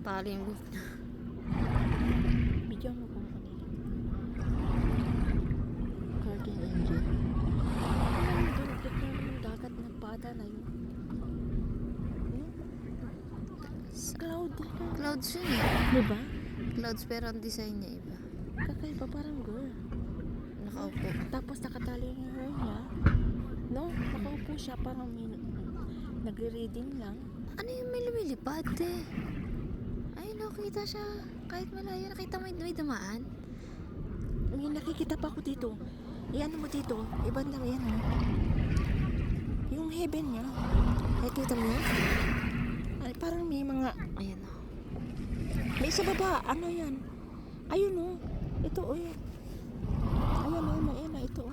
nakatali yung buhok niya. Bigyan mo kung kanina. Guardian angel. Ano doon? Tignan mo yung dagat ng bata na yun. Cloud. Clouds yun eh. Diba? Clouds pero ang design niya iba. Kakaiba parang girl. Nakaupo. Tapos nakatali yung hair niya. No? Nakaupo siya parang may nagre-reading lang. Ano yung may lumilipad eh? Ay, nakita siya. Kahit malayo, nakita mo may dumaan. May nakikita pa ako dito. Iyan mo dito. Ibang lang yan. Yung heaven niya. Nakikita mo yan? Ay, parang may mga... Ayan o. May sa baba. Ano yan? Ayun o. Ito o yan. Ayan o. Ayan o. Ito o.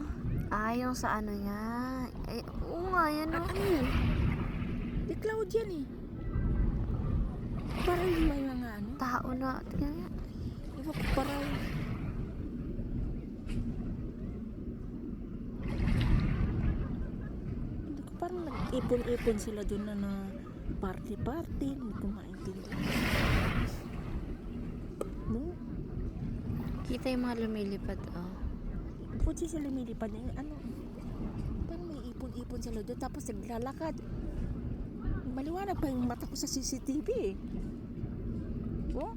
Ah, yung sa ano niya. Eh, oo nga, yan o. Ano yan? Di cloud yan eh. Parang may mga ano. Tao na. Tingnan nga. Iba ko parang... Hindi ko parang nag-ipon-ipon sila doon na party-party. Hindi ko maintindihan. No? Kita yung mga lumilipad oh. Bukod siya sila lumilipad na ano. Parang may ipon-ipon sila doon. Tapos naglalakad. Maliwanag pa yung mata ko sa CCTV eh. Oh?